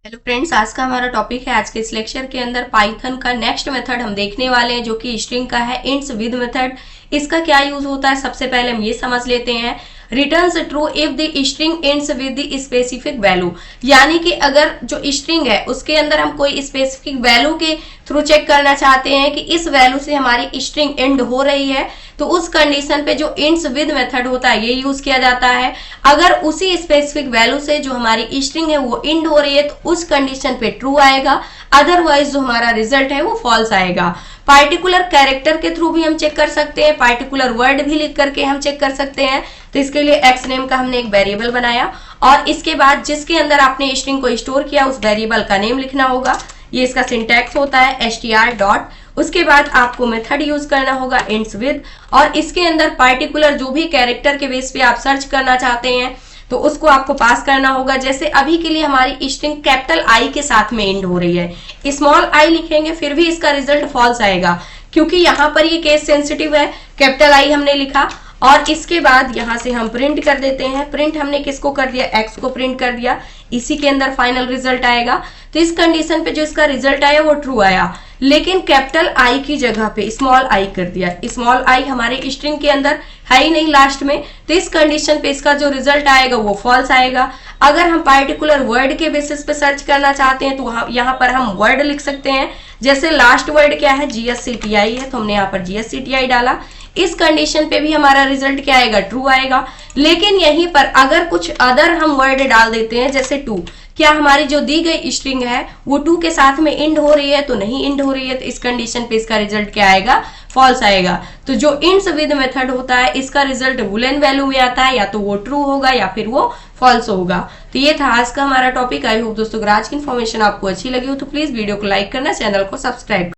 Hello friends, आज का हमारा टॉपिक है। आज के इस लेक्चर के अंदर पाइथन का नेक्स्ट मेथड हम देखने वाले हैं जो कि स्ट्रिंग का है, इंट्स विद मेथड। इसका क्या यूज होता है, सबसे पहले हम ये समझ लेते हैं। Returns true if the string ends with the specific value, यानी कि अगर जो स्ट्रिंग है उसके अंदर हम कोई स्पेसिफिक वैल्यू के थ्रू चेक करना चाहते हैं कि इस वैल्यू से हमारी स्ट्रिंग एंड हो रही है, तो उस कंडीशन पे जो इंट्स विद मेथड होता है ये यूज किया जाता है। अगर उसी स्पेसिफिक वैल्यू से जो हमारी स्ट्रिंग है वो एंड हो रही है तो उस कंडीशन पे ट्रू आएगा, अदरवाइज जो हमारा रिजल्ट है वो फॉल्स आएगा। पार्टिकुलर कैरेक्टर के थ्रू भी हम चेक कर सकते हैं, पार्टिकुलर वर्ड भी लिख करके हम चेक कर सकते हैं। तो इसके लिए एक्स नेम का हमने एक वेरिएबल बनाया और इसके बाद जिसके अंदर आपने स्ट्रिंग को स्टोर किया उस वेरिएबल का नेम लिखना होगा। ये इसका सिंटैक्स होता है str डॉट। उसके बाद आपको मेथड यूज करना होगा इंट्स विद, और इसके अंदर पार्टिकुलर जो भी कैरेक्टर के बेस पे आप सर्च करना चाहते हैं तो उसको आपको पास करना होगा। जैसे अभी के लिए हमारी स्ट्रिंग कैपिटल आई के साथ में एंड हो रही है, स्मॉल आई लिखेंगे फिर भी इसका रिजल्ट फॉल्स आएगा, क्योंकि यहाँ पर ये केस सेंसिटिव है। कैपिटल आई हमने लिखा और इसके बाद यहाँ से हम प्रिंट कर देते हैं। प्रिंट हमने किसको कर दिया, एक्स को प्रिंट कर दिया, इसी के अंदर फाइनल रिजल्ट आएगा। तो इस कंडीशन पे जो इसका रिजल्ट आया वो ट्रू आया, लेकिन कैपिटल आई की जगह पे स्मॉल आई कर दिया। स्मॉल आई हमारे स्ट्रिंग के अंदर है ही नहीं लास्ट में, तो इस कंडीशन पे इसका जो रिजल्ट आएगा वो फॉल्स आएगा। अगर हम पार्टिकुलर वर्ड के बेसिस पे सर्च करना चाहते हैं तो यहाँ पर हम वर्ड लिख सकते हैं। जैसे लास्ट वर्ड क्या है, GSCTI है, तो हमने यहाँ पर GSCTI डाला। इस कंडीशन पे भी हमारा रिजल्ट क्या आएगा, ट्रू आएगा। लेकिन यहीं पर अगर कुछ अदर हम वर्ड डाल देते हैं जैसे टू, क्या हमारी जो दी गई स्ट्रिंग है वो टू के साथ में इंड हो रही है, तो नहीं इंड हो रही है, तो इस कंडीशन पे इसका रिजल्ट क्या आएगा, फॉल्स आएगा। तो जो इंड्स विद मेथड होता है इसका रिजल्ट बूलियन वैल्यू में आता है, या तो वो ट्रू होगा या फिर वो फॉल्स होगा। तो ये था आज का हमारा टॉपिक। आई होप दोस्तों अगर आज की इन्फॉर्मेशन आपको अच्छी लगी हो तो प्लीज वीडियो को लाइक करना, चैनल को सब्सक्राइब